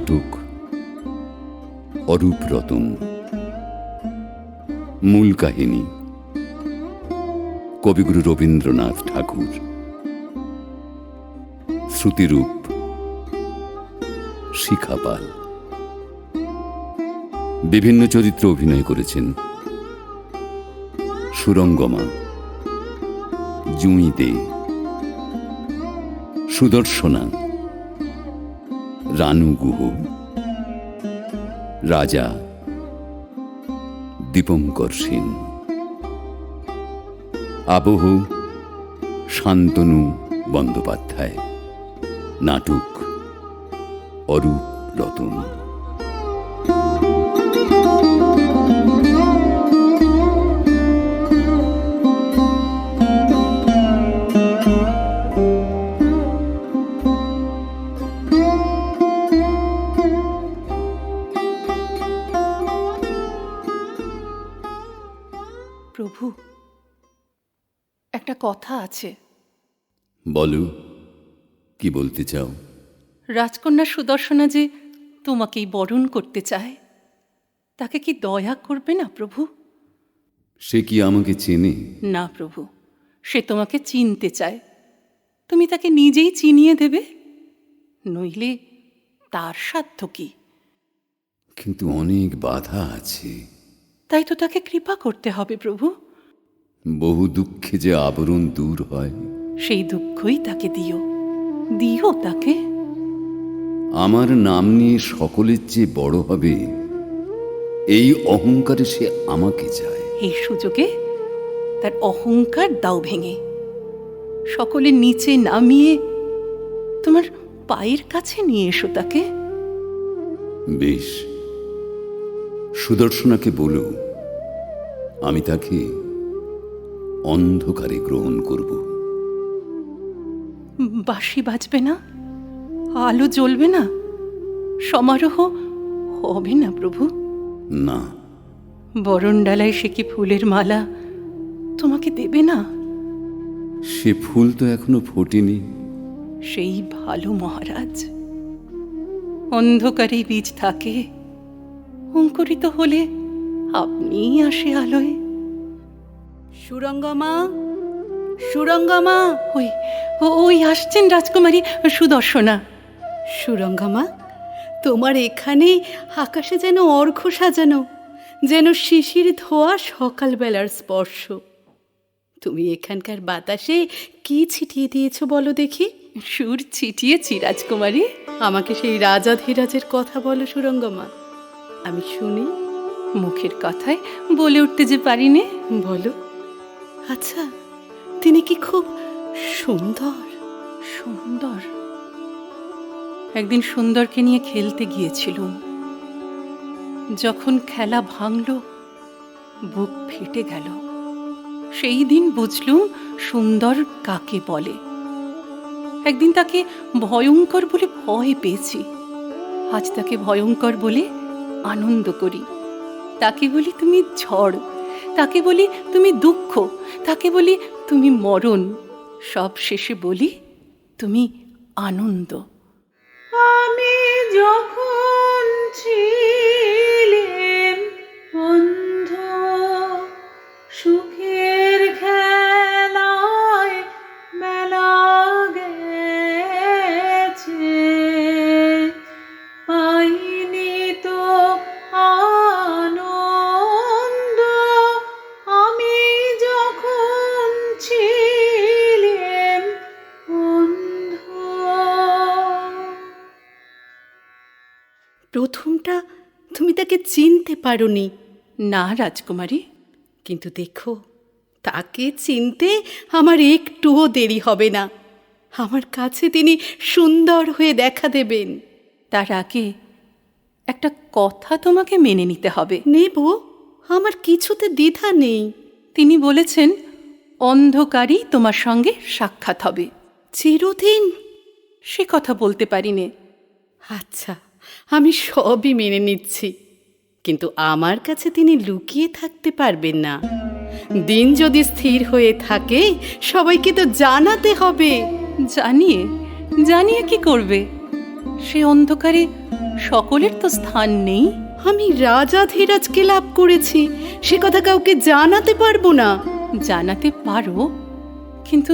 নাটক অরূপ রতন। মূল কাহিনী কবিগুরু রবীন্দ্রনাথ ঠাকুর। শ্রুতিরূপ শিখা পাল। বিভিন্ন চরিত্রে অভিনয় করেছেন সুরঙ্গমা, জুঁই দে, সুদর্শনা, রানু গুহ, রাজা, দীপঙ্কর সেন। আবহ শান্তনু বন্দ্যোপাধ্যায়। নাটক অরূপ রতন। প্রভু, একটা কথা আছে। বলো, কি বলতে চাও? রাজকন্যা সুদর্শনা যে তোমাকেই বরণ করতে চায়, তাকে কি দয়া করবে না প্রভু? সে কি আমাকে চেনে? না প্রভু, সে তোমাকে চিনতে চায়। তুমি তাকে নিজেই চিনিয়ে দেবে, নইলে তার সাধ্য কি? কিন্তু অনেক বাধা আছে। তাই তো তাকে কৃপা করতে হবে প্রভু। বহু দুঃখে যে আবরণ দূর হয়, সেই দুঃখই তাকে দিও, দিও তাকে। আমার নাম নিয়ে সকলের চেয়ে বড় হবে, এই অহংকারে সে আমাকে চায়। এই সুযোগে তার অহংকার দাও ভেঙে, সকলে নিচে নামিয়ে তোমার পায়ের কাছে নিয়ে এসো তাকে। বেশ, সুদর্শনাকে বলো আমি তাকে অন্ধকারে গ্রহণ করব। বাঁশি বাজবে না, আলো জ্বলবে না, সমারোহ হবে না প্রভু? না। বরণডালায় সে কি ফুলের মালা তোমাকে দেবে না? সে ফুল তো এখনো ফোটেনি। সেই ভালো মহারাজ। অন্ধকারে বীজ থাকে, অঙ্কুরিত হলে আপনিই আসে আলোয়। সুরঙ্গমা, সুরঙ্গমা। ওই ওই আসছেন রাজকুমারী সুদর্শনা। সুরঙ্গমা, তোমার এখানে আকাশে যেন অর্ঘ্য সাজানো, যেন শিশির ধোয়া সকালবেলার স্পর্শ। তুমি এখানকার বাতাসে কি ছিটিয়ে দিয়েছ বলো দেখি? সুর ছিটিয়েছি রাজকুমারী। আমাকে সেই রাজাধিরাজের কথা বলো সুরঙ্গমা, আমি শুনি। মুখের কথায় বলে উঠতে যে পারিনে। বলো। আচ্ছা, তিনি কি খুব সুন্দর? সুন্দর? একদিন সুন্দরকে নিয়ে খেলতে গিয়েছিলুম। যখন খেলা ভাঙল, বুক ফেটে গেল। সেই দিন বুঝলুম সুন্দর কাকে বলে। একদিন তাকে ভয়ঙ্কর বলে ভয় পেয়েছি, আজ তাকে ভয়ঙ্কর বলে আনন্দ করি। তাকে বলি তুমি ঝড়, তাকে বলি তুমি দুঃখ, তাকে বলি তুমি মরণ, সব শেষে বলি তুমি আনন্দ। আমি যখন ছিলাম অন্ধ, সুখের খেলায় মেলা গেছে, পাইনি তো আনন্দ। আমি যখন ছিলাম অন্ধ। প্রথমটা তুমি তাকে চিনতে পারোনি। না রাজকুমারী। কিন্তু দেখো, তাকে চিনতে আমার একটুও দেরি হবে না। আমার কাছে তিনি সুন্দর হয়ে দেখা দেবেন। তার আগে একটা কথা তোমাকে মেনে নিতে হবে। নেব, আমার কিছুতে দ্বিধা নেই। তিনি বলেছেন অন্ধকারই তোমার সঙ্গে সাক্ষাৎ হবে। চিরদিন? সে কথা বলতে পারিনে। আচ্ছা, আমি সবই মেনে নিচ্ছি, কিন্তু আমার কাছে তিনি লুকিয়ে থাকতে পারবেন না। দিন যদি স্থির হয়ে থাকে, সবাইকে তো জানাতে হবে। জানিয়ে জানিয়ে কি করবে? সে অন্ধকারে সকলের তো স্থান নেই। আমি রাজাধিরাজকে লাভ করেছি, সে কথা কাউকে জানাতে পারবো না। জানাতে পারো, কিন্তু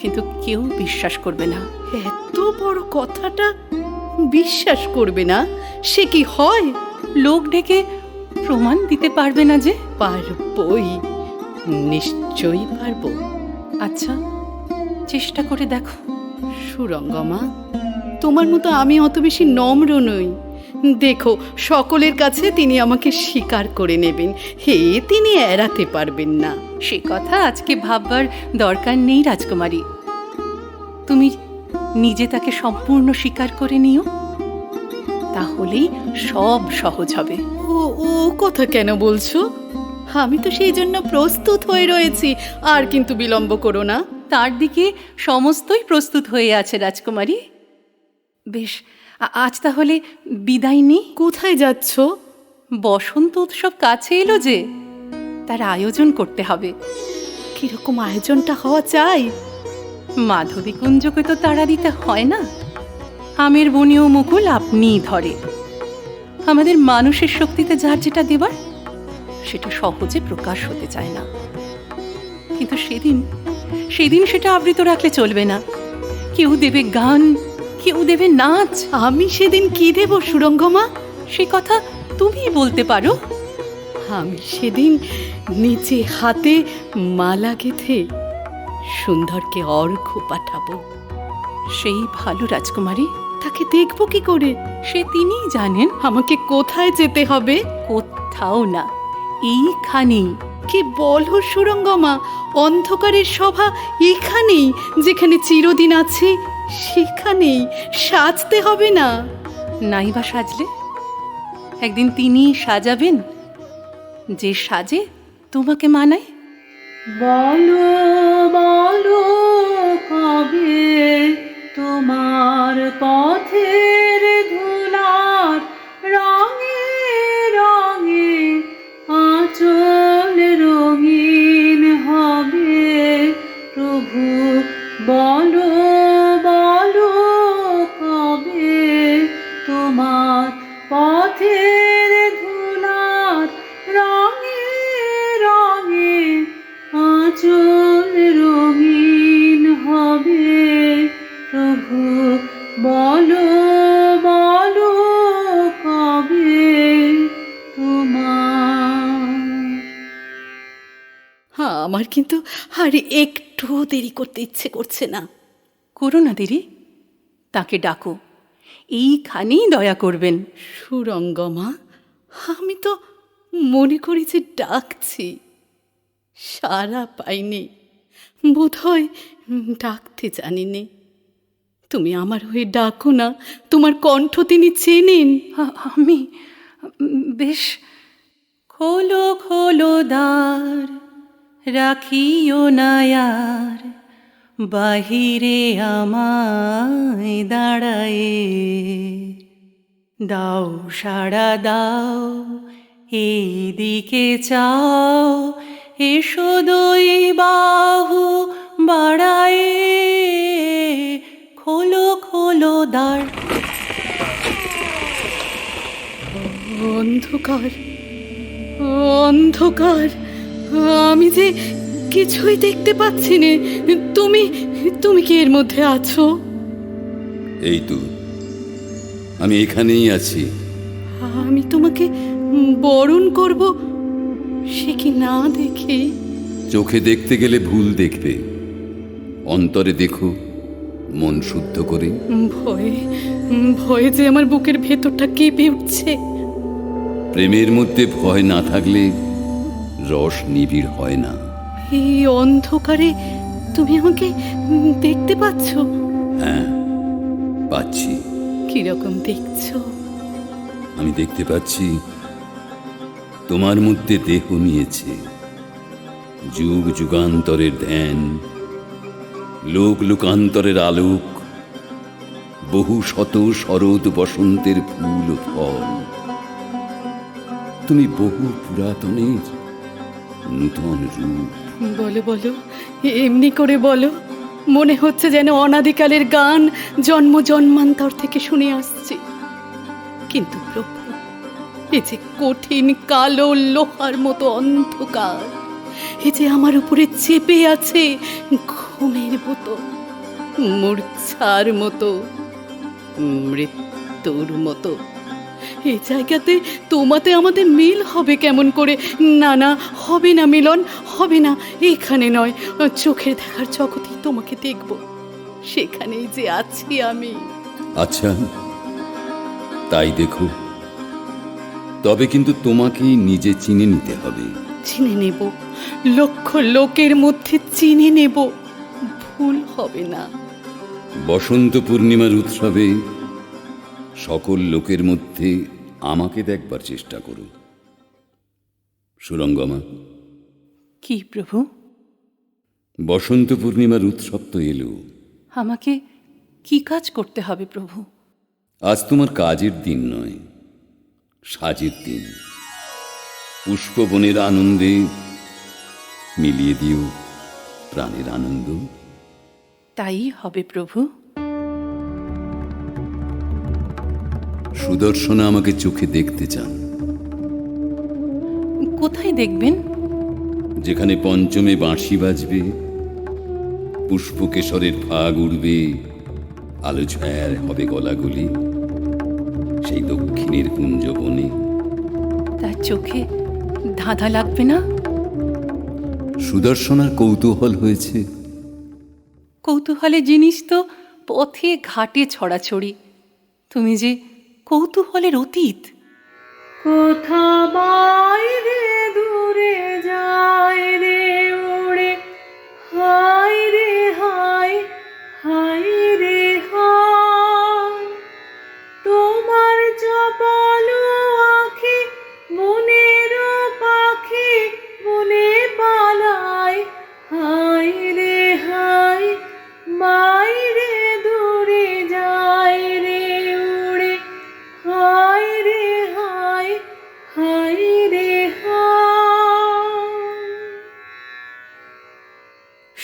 কিন্তু কেউ বিশ্বাস করবে না। এত বড় কথাটা বিশ্বাস করবে না, সে কি হয়? লোক ডেকে প্রমাণ দিতে পারবে না যে? পারবই, নিশ্চয়ই পারবো। আচ্ছা, চেষ্টা করে দেখো। সুরঙ্গমা, তোমার মতো আমি অত বেশি নম্র নই। দেখো, সকলের কাছে তিনি আমাকে স্বীকার করে নেবেন, হে তিনি এড়াতে পারবেন না। সে কথা আজকে ভাববার দরকার নেই রাজকুমারী। তুমি নিজে তাকে সম্পূর্ণ স্বীকার করে নিও, তাহলেই সব সহজ হবে। ও ও কথা কেন বলছো? আমি তো সেই জন্য প্রস্তুত হয়ে রয়েছি, আর কিন্তু বিলম্ব করো না। তার দিকে সমস্তই প্রস্তুত হয়ে আছে রাজকুমারী। বেশ, আজ তাহলে বিদায় নিই। কোথায় যাচ্ছ? বসন্ত উৎসব কাছে এলো যে, তার আয়োজন করতে হবে। কিরকম আয়োজনটা হওয়া চাই? মাধবী কুঞ্জকে তো তাড়া দিতে হয় না, আমের বনীয় মুকুল আপনিই ধরে। আমাদের মানুষের শক্তিতে যার যেটা দেবার, সেটা সহজে প্রকাশ হতে চায় না। কিন্তু সেদিন সেটা আবৃত রাখলে চলবে না। কেউ দেবে গান, কেউ দেবে নাচ। আমি সেদিন কি দেব সুরঙ্গমা? সে কথা তুমি বলতে পারো। আমি সেদিন নিচে হাতে মালা গেঁথে সুন্দরকে অর্ঘ্য পাঠাবো। সেই ভালো রাজকুমারী। তাকে দেখব কি করে? সে তিনিই জানেন। আমাকে কোথায় যেতে হবে? কোথাও না, এইখানেই। কি বলো সুরঙ্গমা, অন্ধকারের সভা এখানেই, যেখানে চিরদিন আছি সেখানেই। সাজতে হবে না? নাইবা সাজলে একদিন তিনিই সাজাবেন, যে সাজে তোমাকে মানায়। বলো বলো কবে তোমার পথের ধুলার রঙে রঙে আঁচল রঙিন হবে প্রভু। বলো বলো কবে তোমার পথের ধুলার রঙে রঙে আঁচল রঙিন হবে প্রভু। বলো বলো কবে তোমার। আমার কিন্তু আর একটু দেরি করতে ইচ্ছে করছে না। করো না দেরি, তাকে ডাকো, এইখানেই দয়া করবেন। সুরঙ্গমা, আমি তো মনে করি যে ডাকছি, সারা পাইনি, বোধহয় ডাকতে জানিনি। তুমি আমার হয়ে ডাকো না, তোমার কণ্ঠ তিনি চেনেন। আমি বেশ। খোলো খোলো দ্বার, রাখিও না আর, বাহিরে আমায় দাঁড়ায়ে। দাও সাড়া দাও, এইদিকে চাও, এসো দুই বাহু বাড়ায়ে। খোলো খোলো দ্বার। অন্ধকার, অন্ধকার, আমি যে কিছুই দেখতে পাচ্ছি না। তুমি তুমি কি এর মধ্যে আছো? এই তো, আমি এখানেই আছি। আমি তোমাকে বরণ করব, সে কি না দেখে? চোখে দেখতে গেলে ভুল দেখবে, অন্তরে দেখো মন শুদ্ধ করে। ভয়ে ভয়ে যে আমার বুকের ভেতরটা কেঁপে উঠছে। প্রেমের মধ্যে ভয় না থাকলে রস নিবিড় হয় না। এই অন্ধকারে তুমি আমাকে দেখতে পাচ্ছ? হ্যাঁ, পাচ্ছি। কিরকম দেখছো? আমি দেখতে পাচ্ছি তোমার মধ্যে দেহ নিয়েছে যুগ যুগান্তরের ধ্যান, লোক লোকান্তরের আলোক, বহু শত শরৎ বসন্তের ফুল ও ফল। তুমি বহু পুরাতনের নূতন রূপ। বলো বলো, এমনি করে বলো, মনে হচ্ছে যেন অনাদিকালের গান জন্ম জন্মান্তর থেকে শুনে আসছি। কিন্তু প্রভু, এ যে কঠিন কালো লোহার মতো অন্ধকার, এ যে আমার উপরে চেপে আছে ঘুমের মতো, মূর্ছার মতো, মৃত্যুর মতো। এই জায়গাতে তোমাতে আমাদের মিল হবে কেমন করে? না না, হবে না মিলন, হবে না। এখানে নয়, চোখের দেখার জগতেই তোমাকে দেখব, সেখানেই যে আছি আমি। আচ্ছা, তাই দেখো, তবে কিন্তু তোমাকেই নিজে চিনে নিতে হবে। চিনে নেব, লক্ষ লোকের মধ্যে চিনে নেব, ভুল হবে না। বসন্ত পূর্ণিমার উৎসবে সকল লোকের মধ্যে আমাকে দেখবার চেষ্টা করো। সুরঙ্গমা, কি প্রভু? বসন্ত পূর্ণিমার উৎসব তো এলো। আমাকে কি কাজ করতে হবে প্রভু? আজ তোমার কাজের দিন নয়, সাজের দিন। পুষ্পবনের আনন্দে মিলিয়ে দিও প্রাণের আনন্দ। তাই হবে প্রভু। সুদর্শনা আমাকে চোখে দেখতে চান। কোথায় দেখবেন? যেখানে পঞ্চমে বাঁশি বাজবে, পুষ্পকেশরের ভাগ উড়বে, আলো ছায়ার হবে গলাগলি, সেই দক্ষিণের কুঞ্জবনে। তার চোখে ধাঁধা লাগবে না? সুদর্শনার কৌতূহল হয়েছে। কৌতূহলের জিনিস তো পথে ঘাটে ছড়াছড়ি, তুমি যে কৌতূহলের অতীত। কোথা বাইরে দূরে যায় রে উড়ে, হায় রে হায়, হায় রে হায়। তোমার চপল আখি বনের পাখি বনে পালায়, হায় রে হায়, বাইরে দূরে যায় রে উড়ে, হায় রে হায়, হায় রে হায়।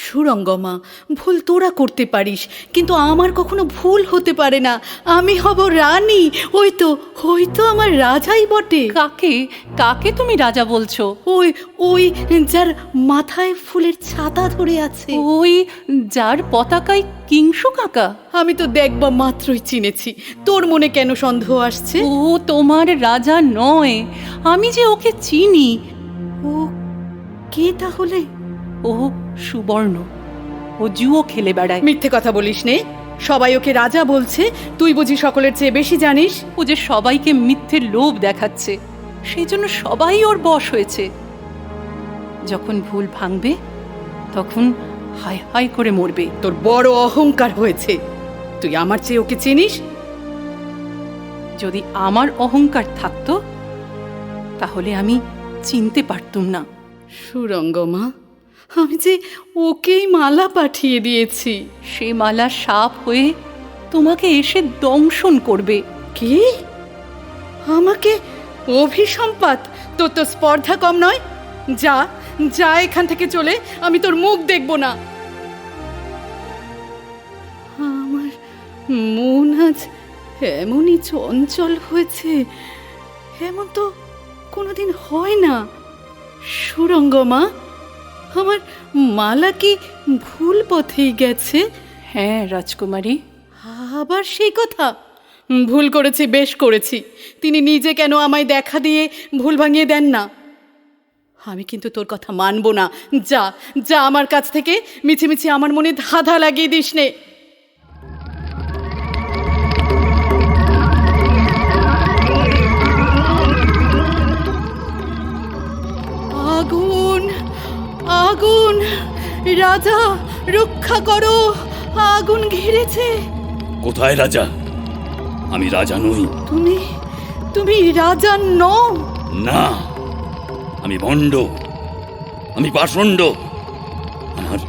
সুরঙ্গমা, ভুল তোরা করতে পারিস, কিন্তু আমার কখনো ভুল হতে পারে না। আমি হব রানী, ওই তো আমার রাজাই বটে। কাকে কাকে তুমি রাজা বলছো? ওই ওই যার মাথায় ফুলের ছাতা ধরে আছে, ওই যার পতাকায় কিংসু কাকা? আমি তো দেখবা মাত্রই চিনেছি। তোর মনে কেন সন্দেহ আসছে? ও তোমার রাজা নয়, আমি যে ওকে চিনি। ও কে তাহলে? ও সুবর্ণ, ও জুয়ো খেলে বেড়ায়। মিথ্যে কথা বলিস নে, সবাই ওকে রাজা বলছে, তুই বুঝি সকলের চেয়ে বেশি জানিস? ও যে সবাইকে মিথ্যে লোভ দেখাচ্ছে, সেই জন্য সবাই ওর বশ হয়েছে। যখন ভুল ভাঙবে তখন হায় হায় করে মরবে। তোর বড় অহংকার হয়েছে, তুই আমার চেয়ে ওকে চিনিস? যদি আমার অহংকার থাকতো তাহলে আমি চিনতে পারতুম না। সুরঙ্গমা, আমি যে ওকেই মালা পাঠিয়ে দিয়েছি। সে মালা সাপ হয়ে তোমাকে এসে দংশন করবে। কি? আমাকে? অভিসম্পাত! তোর তো স্পর্ধা কম নয়। যা যা এখান থেকে চলে, আমি তোর মুখ দেখব না। আমার মন আজ এমনই চঞ্চল হয়েছে, এমন তো কোনোদিন হয় না। সুরঙ্গমা, আমার মালা কি ভুল পথেই গেছে? হ্যাঁ রাজকুমারী। আবার সেই কথা? ভুল করেছি, বেশ করেছি। তিনি নিজে কেন আমায় দেখা দিয়ে ভুল ভাঙিয়ে দেন না? আমি কিন্তু তোর কথা মানব না। যা যা আমার কাছ থেকে, মিছিমিছি আমার মনে ধাঁধা লাগিয়ে দিস নে। আগুন আগুন, রাজা রক্ষা করো, আগুন ঘিরেছে। কোথায় রাজা? আমি রাজা নই। তুমি তুমি রাজা নও। না, আমি ভণ্ড, আমি পাষণ্ড। আমার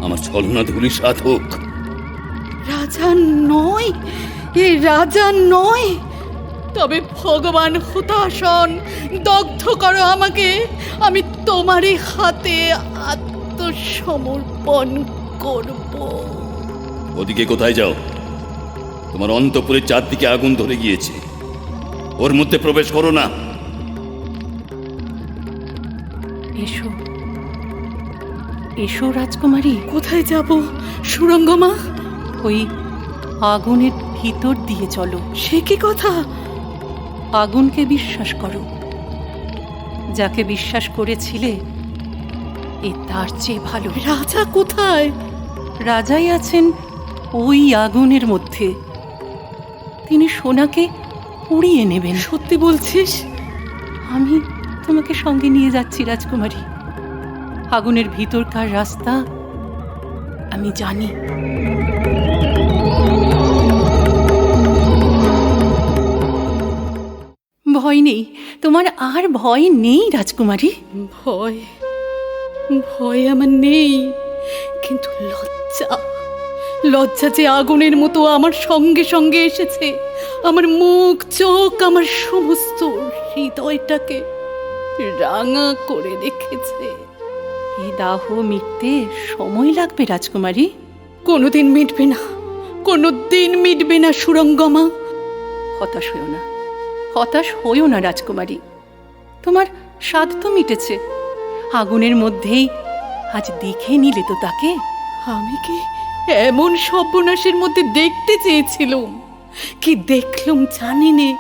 আমার ছলনা ধুলি সাধক। রাজা নয়, এ রাজা নয়। তবে ভগবান হুতাশন, দগ্ধ করো আমাকে, আমি তোমারই হাতে আত্মসমর্পণ করব। ওদিকে কোথায় যাও? তোমার অন্তঃপুরের চারদিকে আগুন ধরে গিয়েছে, ওর মধ্যে প্রবেশ করো না। এসো এসো রাজকুমারী। কোথায় যাব সুরঙ্গমা? ওই আগুনের ভিতর দিয়ে চলো। সে কি কথা? আগুনকে বিশ্বাস করো। যাকে বিশ্বাস করেছিলে এ তার চেয়ে ভালো। রাজা কোথায়? রাজাই আছেন ওই আগুনের মধ্যে। তিনি সোনাকে উড়িয়ে নেবেন। সত্যি বলছিস? আমি তোমাকে সঙ্গে নিয়ে যাচ্ছি রাজকুমারী। আগুনের ভিতরকার রাস্তা আমি জানি। ভয় নেই, তোমার আর ভয় নেই রাজকুমারী। ভয় ভয় আমার নেই, কিন্তু লজ্জা, লজ্জা যে আগুনের মতো আমার সঙ্গে সঙ্গে এসেছে, আমার মুখ চোখ আমার সমস্ত হৃদয়টাকে রাঙা করে রেখেছে। এই দাহ মিটতে সময় লাগবে রাজকুমারী। কোনোদিন মিটবে না, কোনোদিন মিটবে না সুরঙ্গমা। হতাশ হইও না, হতাশ হইও না রাজকুমারী। তোমার স্বাদ তো মিটেছে। আগুনের মধ্যেই আজ দেখে নিলে তো তাকে। আমি কি এমন সর্বনাশের মধ্যে দেখতে চেয়েছিলাম? কি দেখলাম জানি নে,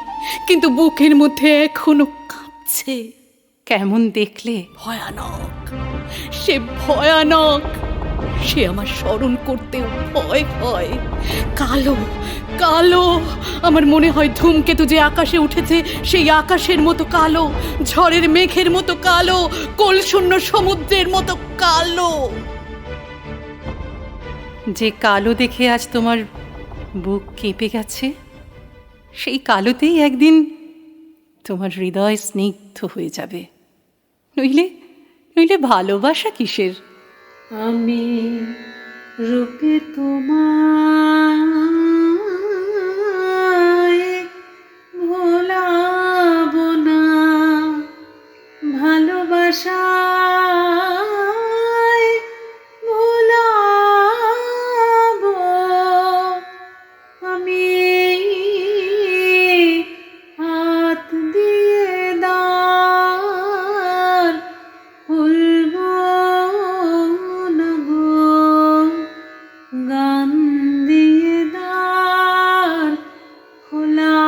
কিন্তু বুকের মধ্যে এখনো কাঁপছে। কেমন দেখলে? ভয়ানক, সে ভয়ানক। সে আমার স্মরণ করতেও ভয় হয়। কালো কালো, আমার মনে হয় ধূমকেতু যে আকাশে উঠেছে সেই আকাশের মতো কালো, ঝড়ের মেঘের মতো কালো, কোলশূন্য সমুদ্রের মতো কালো। যে কালো দেখে আজ তোমার বুক কেঁপে গেছে, সেই কালোতেই একদিন তোমার হৃদয় স্নিগ্ধ হয়ে যাবে। নইলে নইলে ভালোবাসা কিসের? আমি রূপে তোমায় ভোলাবো না, ভালোবাসায় ভোলাবো আমি। হাত দিয়ে দার খুলবো না গো, গান দিয়ে দার খোলাবো,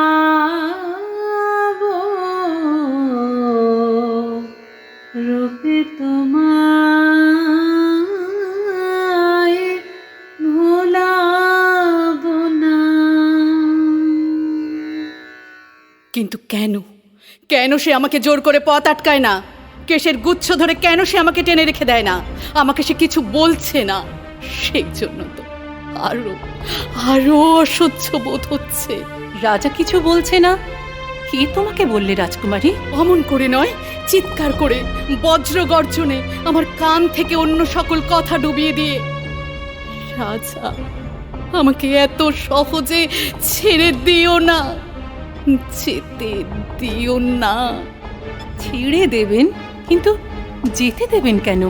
রূপে তোমায় ভোলাবো না। কিন্তু কেন, কেন সে আমাকে জোর করে পথ আটকায় না? কেশের গুচ্ছ ধরে কেন সে আমাকে টেনে রেখে দেয় না? আমাকে সে কিছু বলছে না, সেই জন্য তো আরো আরো অসহ্য বোধ হচ্ছে। রাজা কিছু বলছে না? কে তোমাকে বললে রাজকুমারী? অমন করে নয়, চিৎকার করে, বজ্র গর্জনে আমার কান থেকে অন্য সকল কথা ডুবিয়ে দিয়ে। রাজা, আমাকে এত সহজে ছেড়ে দিও না, যেতে দিও না। ছেড়ে দেবেন, কিন্তু যেতে দেবেন কেন?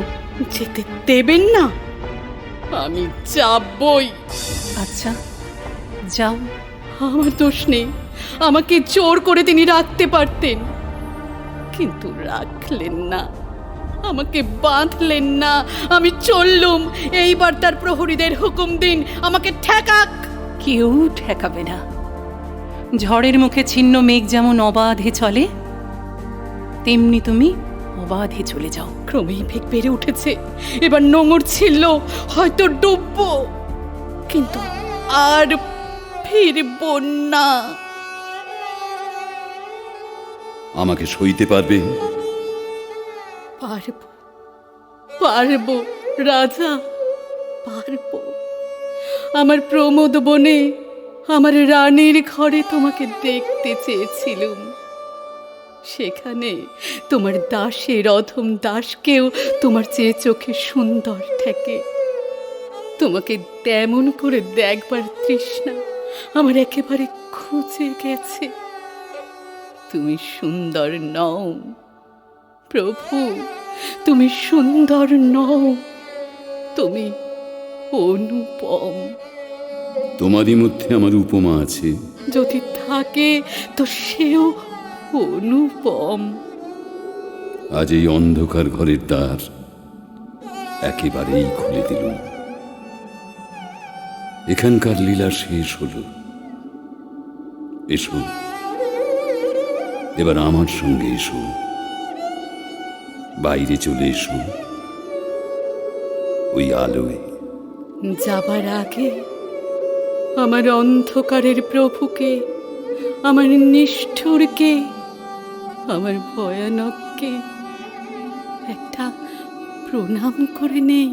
যেতে দেবেন না? আমি যাবই। আচ্ছা যাও। আমার দোষ নেই, আমাকে জোর করে তিনি রাখতে পারতেন, কিন্তু রাখলেন না, আমাকে বাঁধলেন না। আমি চললুম। এইবার তার প্রহরীদের হুকুম দিন, আমাকে ঠেকাক। কেউ ঠেকাবে না। ঝড়ের মুখে ছিন্ন মেঘ যেমন অবাধে চলে, তেমনি তুমি অবাধে চলে যাও। ক্রমেই বেগ বেড়ে উঠেছে, এবার নোঙর ছিল, হয়তো ডুববো, কিন্তু আর ফিরব না। আমাকে সইতে পারবে? পারবো, পারবো রাজা, পারবো। আমার প্রমোদ বনে, আমার রানীর ঘরে তোমাকে দেখতে চেয়েছিলুম। সেখানে তোমার দাসের অধম দাসকেও তোমার চেয়ে চোখে সুন্দর ঠেকে। তোমাকে তেমন করে দেখবার তৃষ্ণা আমার একেবারে খুঁজে গেছে। তুমি সুন্দর নও প্রভু, তুমি সুন্দর নও, তুমি অনুপম। তোমারই মধ্যে আমার উপমা আছে। যদি থাকে তো সেও অনুপম। আজ এই অন্ধকার ঘরের দ্বার একেবারেই খুলে দিলুম। এখানকার লীলা শেষ হলো। এসো, এবার আমার সঙ্গে এসো, বাইরে চলে এসো, ওই আলোয়। যাবার আগে আমার অন্ধকারের প্রভুকে, আমার নিষ্ঠুরকে, আমার ভয়ানককে একটা প্রণাম করে নেই।